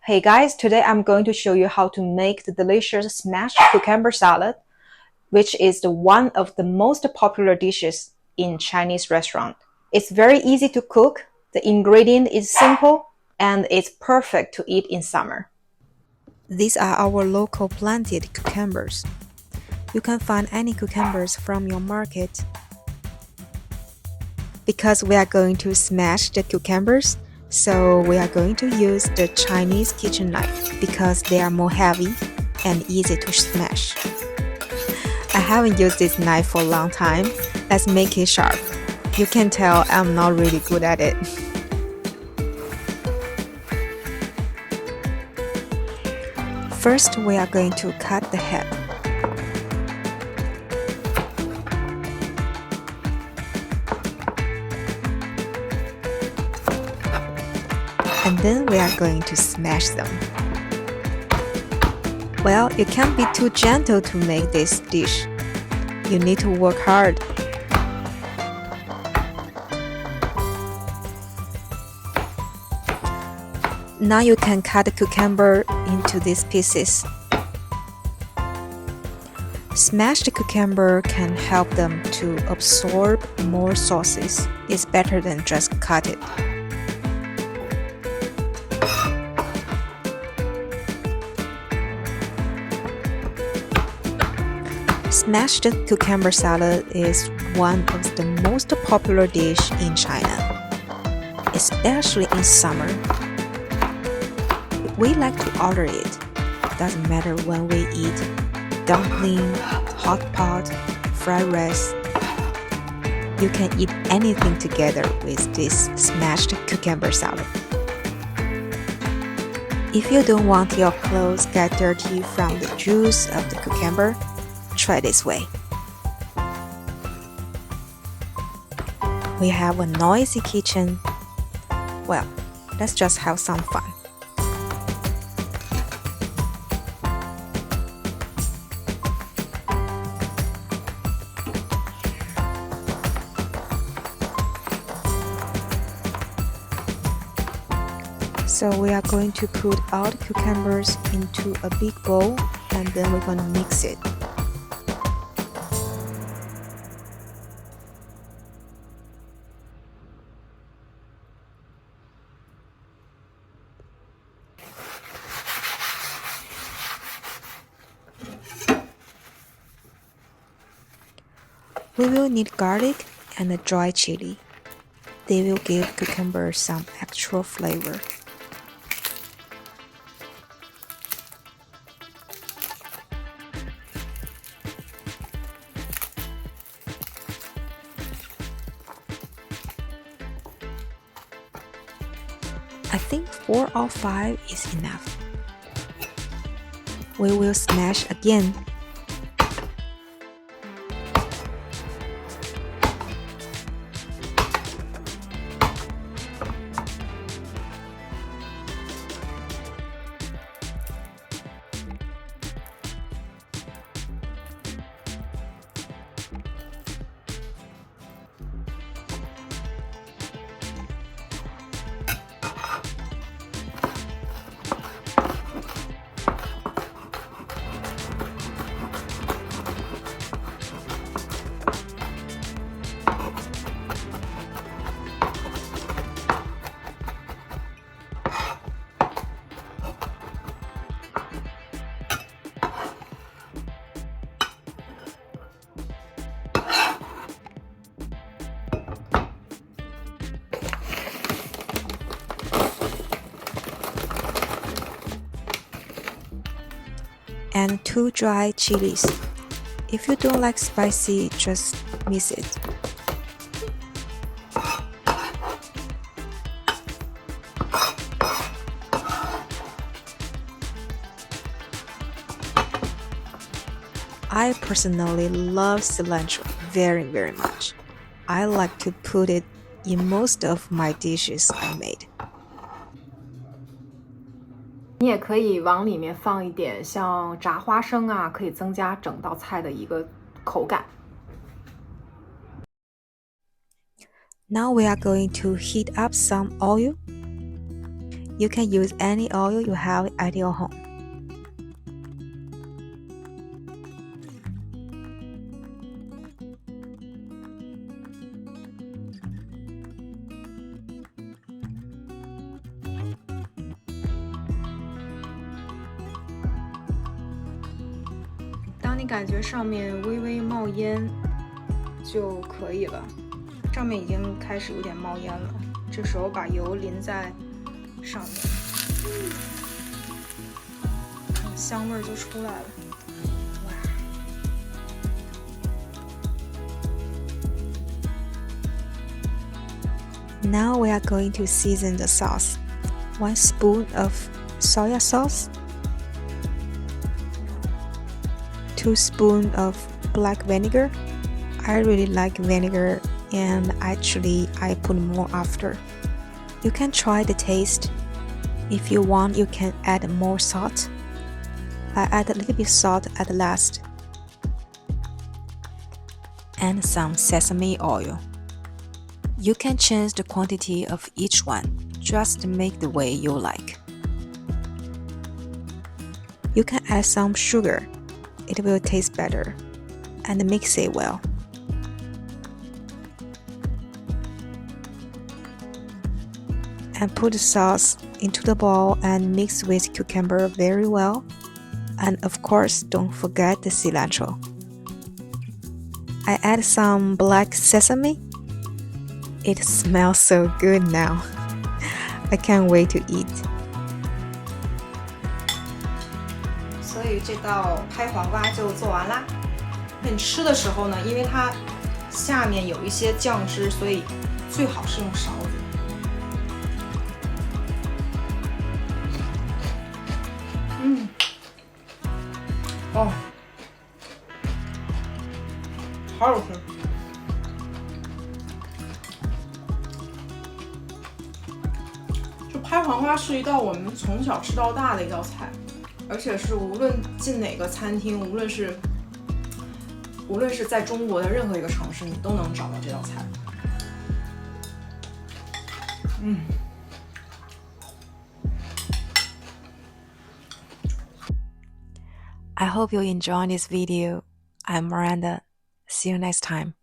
Hey guys, today I'm going to show you how to make the delicious smashed cucumber salad, which is one of the most popular dishes in Chinese restaurant. It's very easy to cook, the ingredient is simple, and it's perfect to eat in summer. These are our local planted cucumbers. You can find any cucumbers from your market. Because we are going to smash the cucumbers, so we are going to use the Chinese kitchen knife because they are more heavy and easy to smash. I haven't used this knife for a long time. Let's make it sharp. You can tell I'm not really good at it. First, we are going to cut the head. And then we are going to smash them. Well, you can't be too gentle to make this dish. You need to work hard. Now you can cut the cucumber into these pieces. Smashed cucumber can help them to absorb more sauces. It's better than just cut it. Smashed cucumber salad is one of the most popular dishes in China, especially in summer. We like to order it. Doesn't matter when we eat. Dumpling, hot pot, fried rice. You can eat anything together with this smashed cucumber salad. If you don't want your clothes get dirty from the juice of the cucumber, try this way. We have a noisy kitchen. Well, let's just have some fun. So we are going to put all the cucumbers into a big bowl and then we're going to mix it. We will need garlic and a dry chili. They will give cucumber some extra flavor. I think 4 or 5 is enough. We will smash again. And 2 dry chilies. If you don't like spicy, just miss it. I personally love cilantro very much. I like to put it in most of my dishes I made. 你也可以往里面放一点像炸花生啊，可以增加整道菜的一个口感。Now we are going to heat up some oil. You can use any oil you have at your home.当你感觉上面微微冒烟就可以了，上面已经开始有点冒烟了，这时候把油淋在上面，香味就出来了。哇！ Now we are going to season the sauce. 1 spoon of soya sauce, 2 spoons of black vinegar. I really like vinegar and actually I put more after. You can try the taste. If you want, you can add more salt. I add a little bit salt at last. And some sesame oil. You can change the quantity of each one, just make the way you like. You can add some sugar. It will taste better. And mix it well. And put the sauce into the bowl and mix with cucumber very well. And of course, don't forget the cilantro. I add some black sesame. It smells so good now. I can't wait to eat. 所以这道拍黄瓜就做完啦。那你吃的时候呢，因为它下面有一些酱汁，所以最好是用勺子。哦，好好吃。就拍黄瓜是一道我们从小吃到大的一道菜，而且是无论进哪个餐厅，无论是在中国的任何一个城市，你都能找到这道菜。I hope you enjoyed this video. I'm Miranda. See you next time.